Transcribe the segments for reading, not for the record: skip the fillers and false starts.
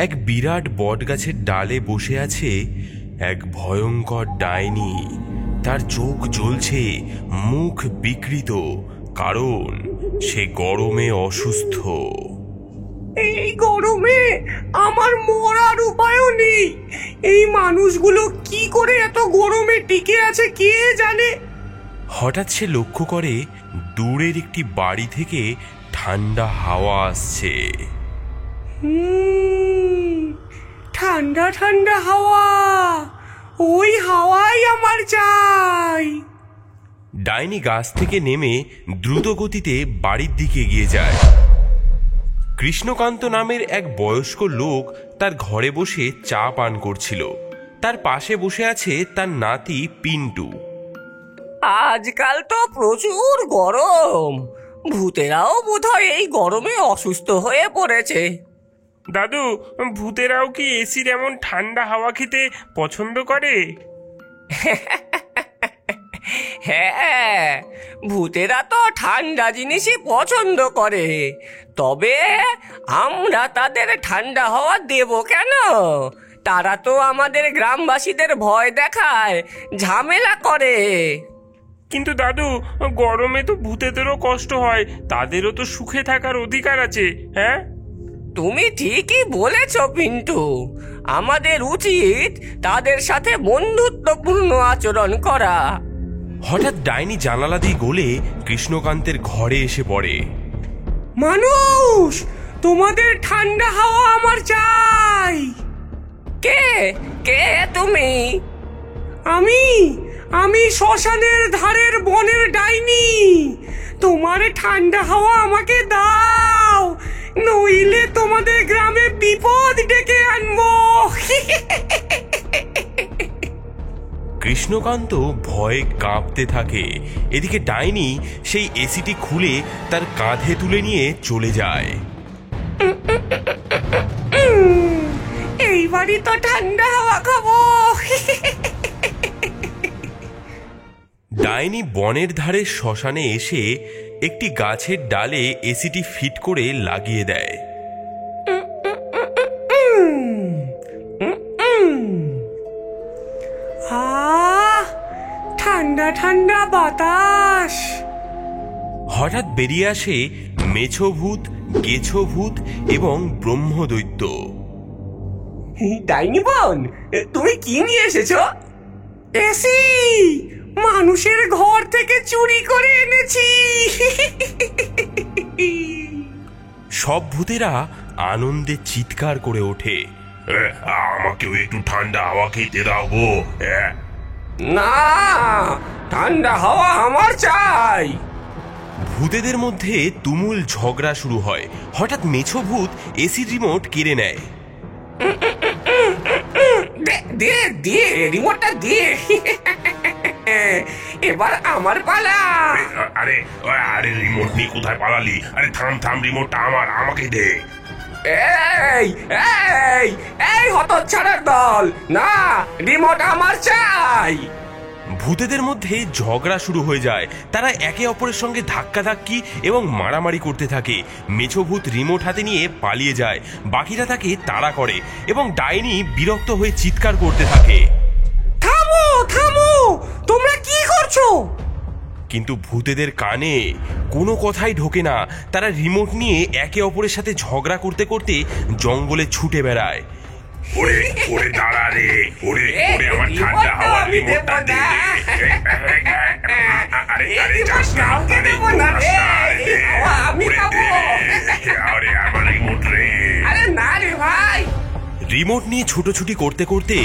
এক বিরাট বটগাছের ডালে বসে আছে এক ভয়ঙ্কর ডাইনি। তার চোখ জ্বলছে, মুখ বিকৃত, কারণ সে গরমে অসুস্থ। এই গরমে আমার মরার উপায়ও নেই। এই মানুষগুলো কি করে এত গরমে টিকে আছে কে জানে। হঠাৎ সে লক্ষ্য করে দূরের একটি বাড়ি থেকে ঠান্ডা হাওয়া আসছে। ঠান্ডা ঠান্ডা হাওয়া, ওই হাওয়াই আমার চাই। ডাইনি গাছ থেকে নেমে দ্রুত গতিতে বাড়ির দিকে এগিয়ে যায়। কৃষ্ণকান্ত নামের এক বয়স্ক লোক তার ঘরে বসে চা পান করছিল। তার পাশে বসে আছে তার নাতি পিন্টু। আজকাল তো প্রচুর গরম, ভূতেরাও বোধহয় এই গরমে অসুস্থ হয়ে পড়েছে। দাদু, ভূতেরাও কি এসির এমন ঠান্ডা হাওয়া খেতে পছন্দ করে? হ্যাঁ, ভূতেরা তো ঠান্ডা জিনিসই পছন্দ করে, তবে আমরা তাদের ঠান্ডা হাওয়া দেব কেন? তারা তো আমাদের গ্রামবাসীদের ভয় দেখায়, ঝামেলা করে। কিন্তু দাদু, গরমে তো ভূতেদেরও কষ্ট হয়, তাদেরও তো সুখে থাকার অধিকার আছে। হ্যাঁ, তুমি ঠিকই বলেছ পিন্টু, আমাদের উচিত তাদের সাথে বন্ধুত্বপূর্ণ আচরণ করা। হঠাৎ ডাইনি জানালা দিয়ে গলে কৃষ্ণকান্তের ঘরে এসে পড়ে। মানুষ, তোমাদের ঠান্ডা হাওয়া আমার চাই। কে কে তুমি? আমি শ্মশানের ধারের বনের ডাইনি। তোমার ঠান্ডা হাওয়া আমাকে দাও, নইলে তোমাদের গ্রামে বিপদ ডেকে আনবো। কৃষ্ণকান্ত ভয়ে কাঁপতে থাকে। এদিকে ডাইনি সেই এসিটি খুলে তার কাঁধে তুলে নিয়ে চলে যায়। এইবারই তো ঠান্ডা হাওয়া খাবো। ডাইনি বনের ধারে শ্মশানে এসে একটি গাছের ডালে এসিটি ফিট করে লাগিয়ে দেয়। ঠান্ডা ঠান্ডা বাতাস। হঠাৎ বেরিয়ে আসে মেছো ভূত, গেছো ভূত এবং ব্রহ্মদৈত্য। ডাইনি বোন, তুমি কি নিয়ে এসেছো? এসি, মানুষের ঘর থেকে চুরি করে এনেছি। সব ভূতেরা আনন্দে চিৎকার করে ওঠে, আমাকেও একটু ঠান্ডা হাওয়া খেতে দাও গো। না, ঠান্ডা হাওয়া আমার চাই। ভূতেদের মধ্যে তুমুল ঝগড়া শুরু হয়। হঠাৎ মেছো ভূত এসির রিমোট কেড়ে নেয়। দিয়ে রিমোটটা দিয়ে। এবার আমার পালা। আরে আরে, রিমোট নিয়ে কোথায় পালালি? আরে থাম, রিমোটটা আমার, আমাকে দে। এই এই এই হতচ্ছাড়ার দল, না, রিমোট আমার চাই। ভূতেদের মধ্যে ঝগড়া শুরু হয়ে যায়। তারা একে অপরের সঙ্গে ধাক্কাধাক্কি এবং মারামারি করতে থাকে। মেছো ভূত রিমোট হাতে নিয়ে পালিয়ে যায়। বাকিরা তাকে তাড়া করে এবং ডাইনি বিরক্ত হয়ে চিৎকার করতে থাকে, থামো থামো, তোমরা কি করছো? কিন্তু ভূতেদের কানে কোনো কথাই ঢোকে না। তারা রিমোট নিয়ে একে অপরের সাথে ঝগড়া করতে করতে জঙ্গলে ছুটে বেড়ায়। ওরে দাঁড়া রে, ওরে আমার ঠান্ডা হাওয়ার রিমোটটা দে। আরে যাস না, আরে আমার রিমোট রে। আরে না রে ভাই। রিমোট নিয়ে ছুটোছুটি করতে করতে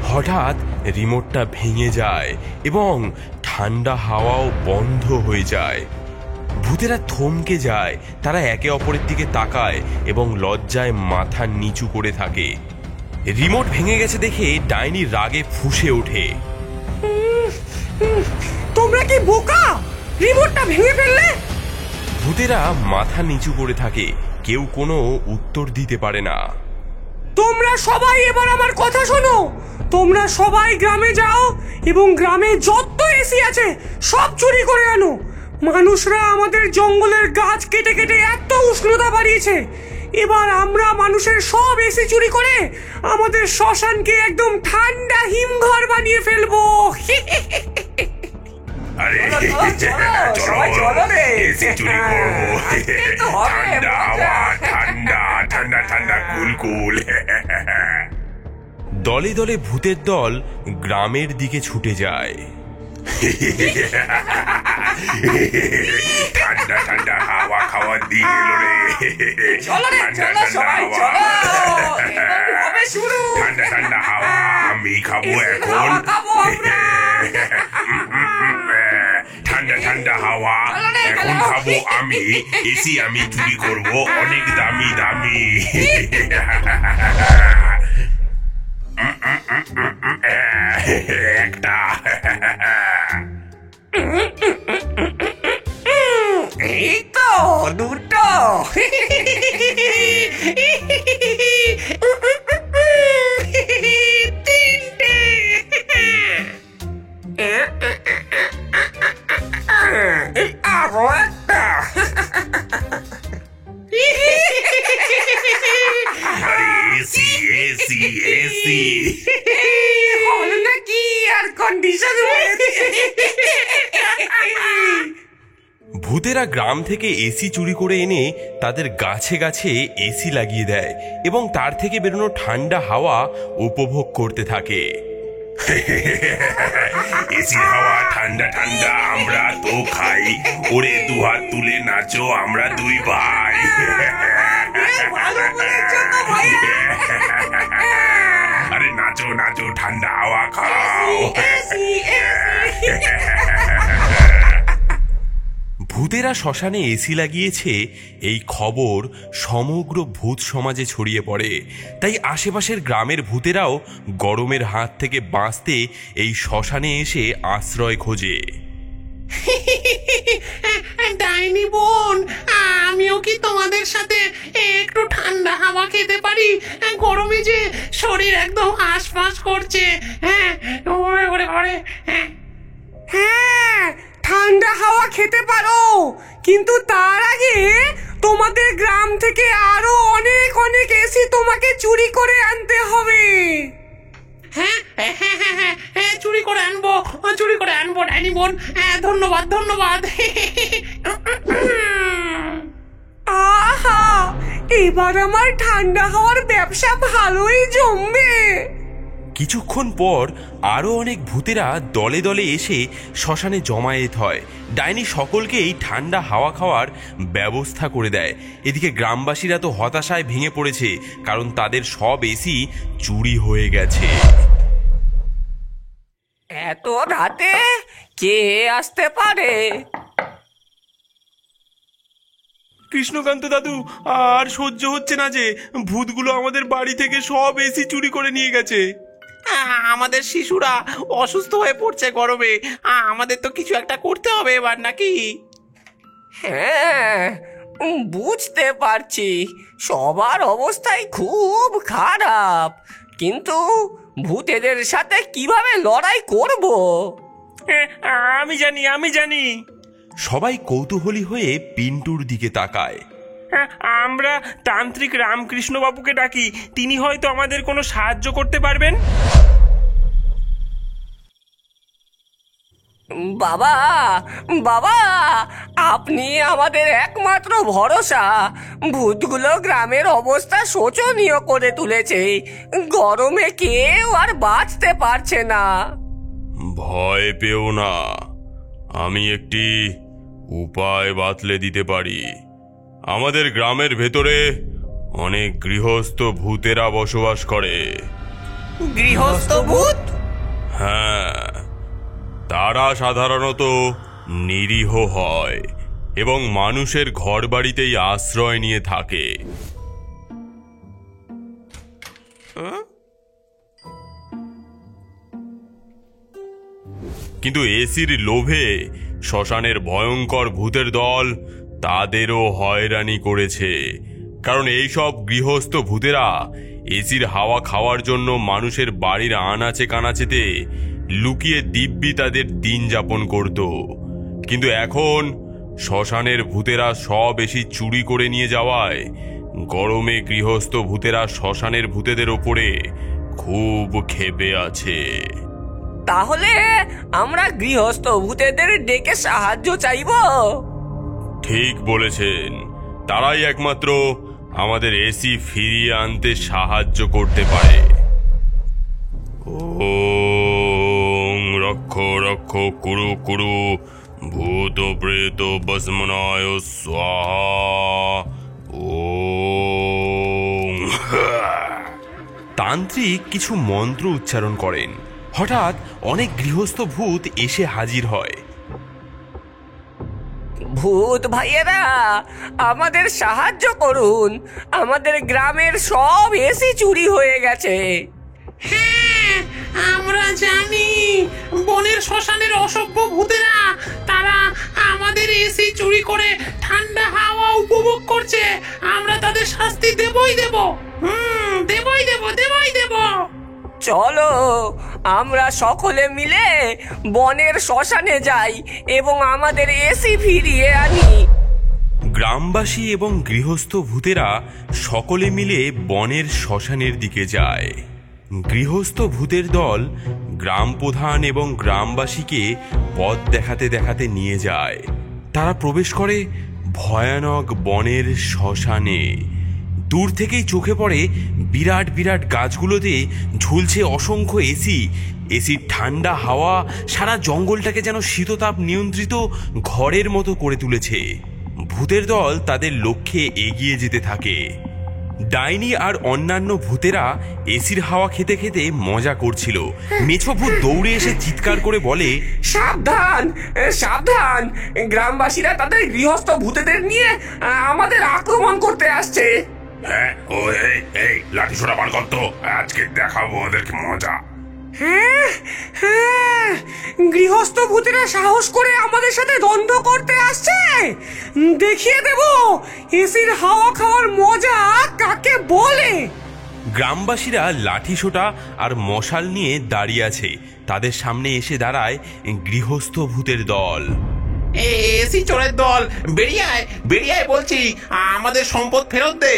হঠাৎ রিমোটটা ভেঙে যায় এবং ঠান্ডা হাওয়াও বন্ধ হয়ে যায়। ভূতেরা থমকে যায়। তারা একে অপরের দিকে তাকায় এবং লজ্জায় মাথা নিচু করে থাকে। রিমোট ভেঙে গেছে দেখে ডাইনি রাগে ফুঁসে ওঠে, তোমরা কি বোকা? রিমোটটা ভেঙে ফেললে। ভূতেরা মাথা নিচু করে থাকে, কেউ কোনো উত্তর দিতে পারে না। তোমরা সবাই এবার আমার কথা শোনো। তোমরা সবাই গ্রামে যাও এবং গ্রামে যত এসি আছে সব চুরি করে আনো। মানুষরা আমাদের জঙ্গলের গাছ কেটে কেটে এত উষ্ণতা বাড়িয়েছে, এবার আমরা মানুষের সব এসি চুরি করে আমাদের শ্মশানকে একদম ঠান্ডা হিমঘর বানিয়ে ফেলবো। আরে চলো রে। এসি চুরি করবো। আজকেই তো হবে, ঠান্ডা মজা। হাওয়া, ঠান্ডা ঠান্ডা ঠান্ডা কুল কুল। দলে দলে ভূতের দল গ্রামের দিকে ছুটে যায়। ঠান্ডা ঠান্ডা হাওয়া খাওয়ার দিন এলো রে। চলো রে, ঠান্ডা চলো ঠান্ডা সবাই, হাওয়া। চলো। এবার হবে শুরু। ঠান্ডা ঠান্ডা হাওয়া আমি খাবো এখন। হাওয়া খাবো আমরা। ঠান্ডা ঠান্ডা হাওয়া চলো রে, এখন চলো। খাবো আমি। এসি আমি চুরি করবো অনেক দামি দামি। একটা এই তো দুটো। তিনটে। আরো একটা। আরে এসি এসি এসি। হল নাকি আর কন্ডিশন ভূতেরা গ্রাম থেকে এসি চুরি করে এনে তাদের গাছে গাছে এসি লাগিয়ে দেয় এবং তার থেকে বেরোনো ঠান্ডা হাওয়া উপভোগ করতে থাকে। এসির হাওয়া ঠান্ডা ঠান্ডা আমরা তো খাই। ওরে দুহাত তুলে নাচো আমরা দুই ভাই। ভালো বলেছো তো ভাইয়া। আরে নাচো নাচো ঠান্ডা হাওয়া খাও। ভূতেরা শ্মশানে এসি লাগিয়েছে এই খবর সমগ্র ভূত সমাজে ছড়িয়ে পড়ে। তাই আশেপাশের গ্রামের ভূতেরাও গরমের হাত থেকে বাঁচতে এই শ্মশানে এসে আশ্রয় খোঁজে। ডাইনি বোন, আমিও কি তোমাদের সাথে একটু ঠান্ডা হাওয়া খেতে পারি? গরমে যে শরীর একদম হাঁসফাঁস করছে। হ্যাঁ, ওরে ওরে ওরে। হ্যাঁ, ঠান্ডা হাওয়া খেতে পারো, কিন্তু তার আগে তোমাদের গ্রাম থেকে আরো অনেক অনেক এসি তোমাকে চুরি করে আনতে হবে। হ্যাঁ হ্যাঁ হ্যাঁ হ্যাঁ হ্যাঁ, চুরি করে আনবো, চুরি করে আনবো ডাইনি বোন। ধন্যবাদ ধন্যবাদ। আহা, এবার আমার ঠান্ডা হাওয়ার ব্যবসা ভালোই জমবে। কিছুক্ষণ পর আরও অনেক ভূতেরা দলে দলে এসে শ্মশানে জমায়েত হয়। ডাইনি সকলকেই ঠান্ডা হাওয়া খাওয়ার ব্যবস্থা করে দেয়। এদিকে গ্রামবাসীরা তো হতাশায় ভেঙে পড়েছে, কারণ তাদের সব এসি চুরি হয়ে গেছে। এত রাতে কে আসতে পারে? কৃষ্ণকান্ত দাদু, আর সহ্য হচ্ছে না যে ভূতগুলো আমাদের বাড়ি থেকে সব এসি চুরি করে নিয়ে গেছে। আমাদের শিশুরা অসুস্থ হয়ে পড়ছে গরমে। আমাদের তো কিছু একটা করতে হবে এবার, নাকি? হ্যাঁ, বুঝতে পারছি সবার অবস্থাই খুব খারাপ, কিন্তু ভূতেদের সাথে কিভাবে লড়াই করব? আমি জানি আমি জানি। সবাই কৌতূহলী হয়ে পিন্টুর দিকে তাকায়। আমরা তান্ত্রিক রামকৃষ্ণ বাবুকে ডাকি, তিনি হয়তো আমাদের কোনো সাহায্য করতে পারবেন। বাবা বাবা, আপনি আমাদের একমাত্র ভরসা। ভূতগুলো গ্রামের অবস্থা শোচনীয় করে তুলেছে। গরমে কেউ আর বাঁচতে পারছে না। ভয় পেও না, আমি একটি উপায় বাতলে দিতে পারি। আমাদের গ্রামের ভেতরে অনেক গৃহস্থ ভূতেরা বসবাস করে। গৃহস্থ ভূত? হ্যাঁ, তারা সাধারণত নিরীহ হয় এবং মানুষের ঘরবাড়িতেই আশ্রয় নিয়ে থাকে। কিন্তু এসির লোভে শ্মশানের ভয়ঙ্কর ভূতের দল তাদেরও হয়রানি করেছে, কারণ এইসব গৃহস্থ ভূতেরা এসির হাওয়া খাওয়ার জন্য মানুষের বাড়ির আনাচে কানাচেতে লুকিয়ে দিব্যি তাদের দিন যাপন করত। কিন্তু এখন শ্মশানের ভূতেরা সব এসি চুরি করে নিয়ে যাওয়ায় গরমে গৃহস্থ ভূতেরা শ্মশানের ভূতেদের ওপরে খুব ক্ষেপে আছে। তাহলে আমরা গৃহস্থ ভূতেদের ডেকে সাহায্য চাইবো। ঠিক বলেছেন, তারাই একমাত্র আমাদের এসি ফিরিয়ে আনতে সাহায্য করতে পারে। ওং রক্ষ রক্ষ কুরু কুরু ভূত প্রেত ভস্মনায় স্বাহা। ওং তান্ত্রিক কিছু মন্ত্র উচ্চারণ করেন। হঠাৎ অনেক গৃহস্থ ভূত এসে হাজির হয়। ভূত ভাইয়েরা, আমাদের সাহায্য করুন, আমাদের গ্রামের সব এসি চুরি হয়ে গেছে। হ্যাঁ, আমরা জানি বনের শ্মশানের অসভ্য ভূতেরা, তারা আমাদের এসি চুরি করে ঠান্ডা হাওয়া উপভোগ করছে। আমরা তাদের শাস্তি দেবই দেব। দেবই দেব। চলো আমরা সকলে মিলে বনের শ্মশানে যাই এবং আমাদের এসি ফিরিয়ে আনি। গ্রামবাসী এবং গৃহস্থ ভূতেরা সকলে মিলে বনের শ্মশানের দিকে যায়। গৃহস্থ ভূতের দল গ্রাম প্রধান এবং গ্রামবাসীকে পথ দেখাতে দেখাতে নিয়ে যায়। তারা প্রবেশ করে ভয়ানক বনের শ্মশানে। দূর থেকেই চোখে পড়ে বিরাট বিরাট গাছগুলোতে ঝুলছে অসংখ্য এসির ঠান্ডা হাওয়া সারা জঙ্গলটাকে যেন শীততাপ নিয়ন্ত্রিত ঘরের মতো করে তুলেছে। ভূতের দল তাদের লক্ষ্যে এগিয়ে যেতে থাকে। ডাইনি আর অন্যান্য ভূতেরা এসির হাওয়া খেতে খেতে মজা করছিল। মেছো ভূত দৌড়ে এসে চিৎকার করে বলে, সাবধান সাবধান, গ্রামবাসীরা তাদের গৃহস্থ ভূতেদের নিয়ে আমাদের আক্রমণ করতে আসছে। হ্যাঁ, ও এই লাঠি ছোড়া বার কর তো, আজকে দেখাবো ওদেরকে মজা। হ্যাঁ হ্যাঁ, গৃহস্থ ভূতেরা সাহস করে আমাদের সাথে দ্বন্দ্ব করতে আসছে। দেখিয়ে দেব এসির হাওয়া খাওয়ার মজা কাকে বলে। গ্রামবাসীরা লাঠিসোঁটা আর মশাল নিয়ে দাঁড়িয়ে আছে। তাদের সামনে এসে দাঁড়ায় গৃহস্থ ভূতের দল। এসি চোরের দল, বেরিয়ে আয় বলছি, আমাদের সম্পদ ফেরত দে।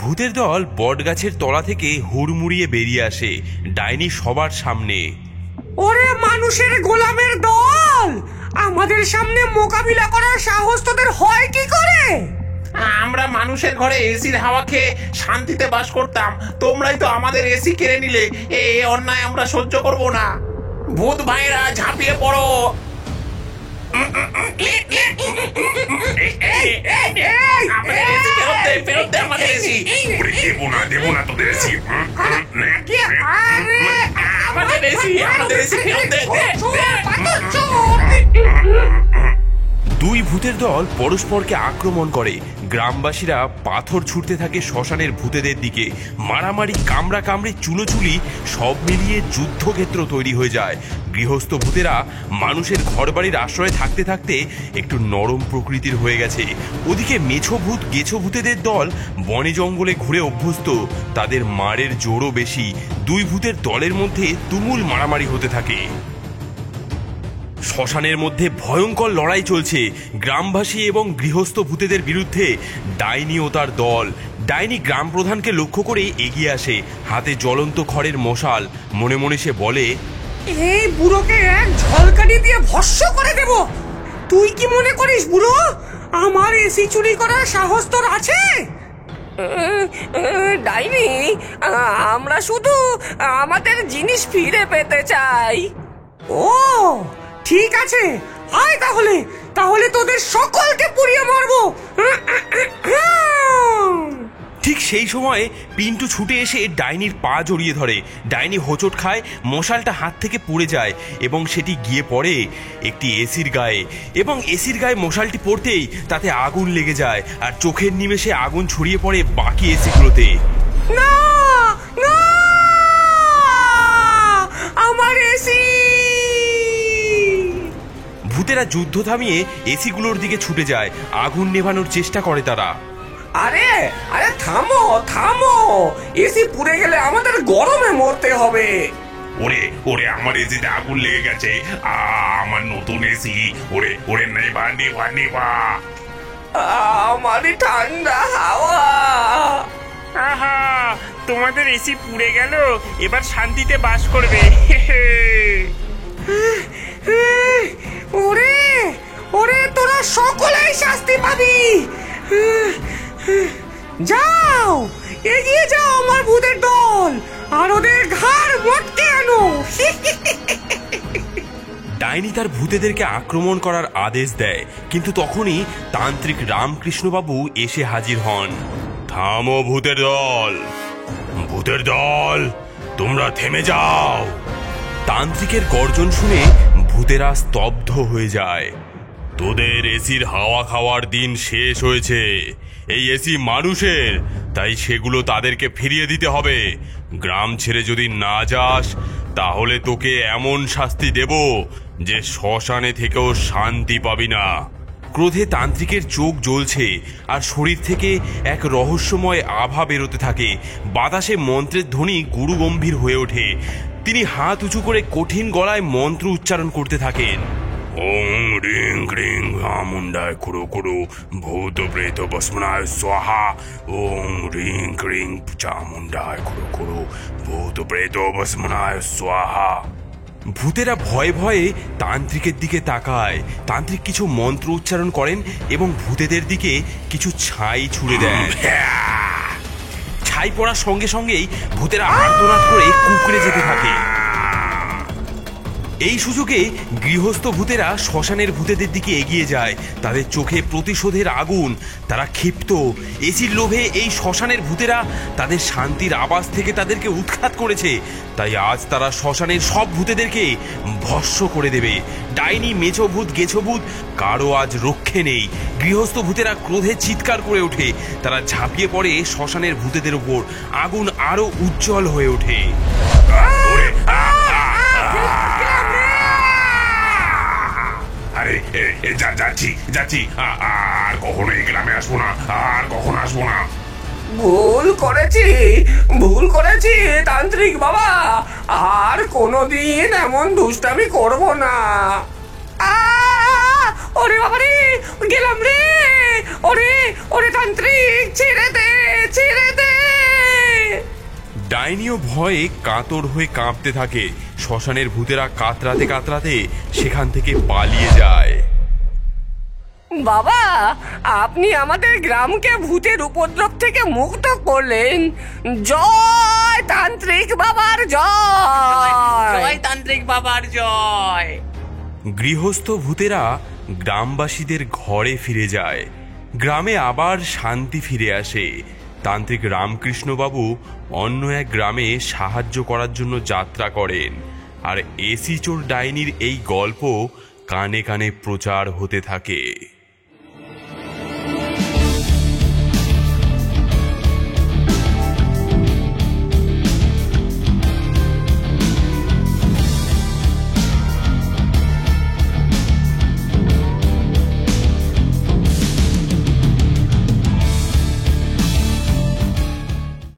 ভূতের দল বটগাছের তলা থেকে হুড়মুড়িয়ে বেরিয়ে আসে ডাইনি সবার সামনে। ওরে মানুষের গোলামের দল, আমাদের সামনে মোকাবিলা করার সাহস তোদের হয় কি করে? আমরা মানুষের ঘরে এসির হাওয়া খেয়ে শান্তিতে বাস করতাম, তোমরাই তো আমাদের এসি কেড়ে নিলে। এই অন্যায় আমরা সহ্য করব না। ভূত ভাইরা ঝাঁপিয়ে পড়ো। আমাদের এসি ফেরত দে আমাদের এসি। ওরে দেবো না তোদের এসি। আমাদের এসি ফেরত দে। দুই ভূতের দল পরস্পরকে আক্রমণ করে। গ্রামবাসীরা পাথর ছুটতে থাকে শ্মশানের ভূতেদের দিকে। মারামারি, কামড়া কামড়ি, চুলোচুলি সব মিলিয়ে যুদ্ধক্ষেত্র তৈরি হয়ে যায়। গৃহস্থ ভূতেরা মানুষের ঘরবাড়ির আশ্রয়ে থাকতে থাকতে একটু নরম প্রকৃতির হয়ে গেছে। ওদিকে মেছো ভূত গেছো ভূতেদের দল বনে জঙ্গলে ঘুরে অভ্যস্ত। তাদের মারের জোরও বেশি। দুই ভূতের দলের মধ্যে তুমুল মারামারি হতে থাকে। শ্মশানের মধ্যে ভয়ঙ্কর লড়াই চলছে গ্রামবাসী এবং গৃহস্থ ভূতেদের বিরুদ্ধে। ডাইনি ও তার দল। ডাইনি গ্রাম প্রধানকে লক্ষ্য করে এগিয়ে আসে, হাতে জ্বলন্ত খড়ের মশাল। মনে মনে সে বলে, এই বুড়োকে এক ঝলকানি দিয়ে ভস্ম করে দেব। তুই কি মনে করিস বুড়ো, আমার এসি চুরি করার সাহস তোর আছে? ডাইনি, আমরা শুধু আমাদের জিনিস ফিরে পেতে চাই। ও ঠিক আছে, আয় তাহলে তোদের সকলকে পুড়িয়ে মারবো। ঠিক সেই সময় পিন্টু ছুটে এসে ডাইনির পা জড়িয়ে ধরে। ডাইনি হোঁচট খায়, মশালটা হাত থেকে পুড়ে যায় এবং সেটি গিয়ে পড়ে একটি এসির গায়ে। এবং এসির গায়ে মশালটি পড়তেই তাতে আগুন লেগে যায় আর চোখের নিমেষে আগুন ছড়িয়ে পড়ে বাকি এসিগুলোতে। না না, আমার এসি! ভূতেরা যুদ্ধ থামিয়ে এসিগুলোর দিকে ছুটে যায়। আগুন নেভানোর চেষ্টা করে তারা। আরে থামো, এসি পুড়ে গেলে আমাদের গরমে মরতে হবে। ওরে আমার এসিতে আগুন লেগে গেছে। আমার নতুন এসি। ওরে নেবা। আমারই ঠান্ডা হাওয়া। আহা, তোমাদের এসি পুড়ে গেল, এবার শান্তিতে বাস করবে। ওরে ওরে, তোরা সকলেই শাস্তি পাবি। যাও, এগিয়ে যাও আমার ভূতের দল, আর ওদের ঘাড় মটকে আনো। ডাইনি তার ভূতেদেরকে আক্রমণ করার আদেশ দেয়, কিন্তু তখনই তান্ত্রিক রামকৃষ্ণবাবু এসে হাজির হন। থামো ভূতের দল, ভূতের দল, তোমরা থেমে যাও। তান্ত্রিকের গর্জন শুনে ভূতেরা স্তব্ধ হয়ে যায়। তোদের এসির হাওয়া খাওয়ার দিন শেষ হয়েছে। এই এসি মানুষের, তাই সেগুলো তাদেরকে ফিরিয়ে দিতে হবে। গ্রাম ছেড়ে যদি না যাস, তাহলে তোকে এমন শাস্তি দেব যে শ্মশানে থেকেও শান্তি পাবি না। ক্রোধে তান্ত্রিকের চোখ জ্বলছে আর শরীর থেকে এক রহস্যময় আভা বেরোতে থাকে। বাতাসে মন্ত্রের ধ্বনি গুরুগম্ভীর হয়ে ওঠে। তিনি হাত উঁচু করে কঠিন গলায় মন্ত্র উচ্চারণ করতে থাকেন। ওং রিং ক্রিং মুন্ডায় কুরু কুরু ভূত প্রেত ভস্মনায় স্বাহা। ওং রিং ক্রিং চামুন্ডায় কুরু কুরু ভূত প্রেত ভস্মনায় স্বাহা। ভূতেরা ভয়ে ভয়ে তান্ত্রিকের দিকে তাকায়। তান্ত্রিক কিছু মন্ত্র উচ্চারণ করেন এবং ভূতেদের দিকে কিছু ছাই ছুড়ে দেন। ছাই পড়ার সঙ্গে সঙ্গেই ভূতেরা আর্তনাদ করে কুঁকড়ে যেতে থাকে। এই সুযোগে গৃহস্থ ভূতেরা শ্মশানের ভূতেদের দিকে এগিয়ে যায়। তাদের চোখে প্রতিশোধের আগুন। তারা ক্ষিপ্ত। এসির লোভে এই শ্মশানের ভূতেরা তাদের শান্তির আবাস থেকে তাদেরকে উৎখাত করেছে। তাই আজ তারা শ্মশানের সব ভূতেদেরকে ভস্ম করে দেবে। ডাইনি, মেছো ভূত, গেছো ভূত, কারো আজ রক্ষে নেই। গৃহস্থ ভূতেরা ক্রোধে চিৎকার করে ওঠে। তারা ঝাঁপিয়ে পড়ে শ্মশানের ভূতেদের উপর। আগুন আরো উজ্জ্বল হয়ে ওঠে। আরে যাচ্ছি যাচ্ছি, আর কখনো এই গ্রামে আসবো না, আর কখনো আসবো না। ভুল করেছি তান্ত্রিক বাবা, আর কোনোদিন এমন দুষ্টামি করব না। ওরে বাবা রে, গেলাম রে। ওরে ওরে তান্ত্রিক, ছেড়ে দে, ছেড়ে দে। ডাইনিও ভয়ে কাতর হয়ে কাঁপতে থাকে। শ্মশানের ভূতেরা কাতরাতে কাতরাতে সেখান থেকে পালিয়ে যায়। বাবা, আপনি আমাদের গ্রামকে ভূতের উপদ্রব থেকে মুক্ত করলেন। জয় তান্ত্রিক বাবার জয়। জয় তান্ত্রিক বাবার জয়। গৃহস্থ ভূতেরা গ্রামবাসীদের ঘরে ফিরে যায়। গ্রামে আবার শান্তি ফিরে আসে। তান্ত্রিক রামকৃষ্ণবাবু অন্য এক গ্রামে সাহায্য করার জন্য যাত্রা করেন। আর এসি চোর ডাইনির এই গল্প কানে কানে প্রচার হতে থাকে।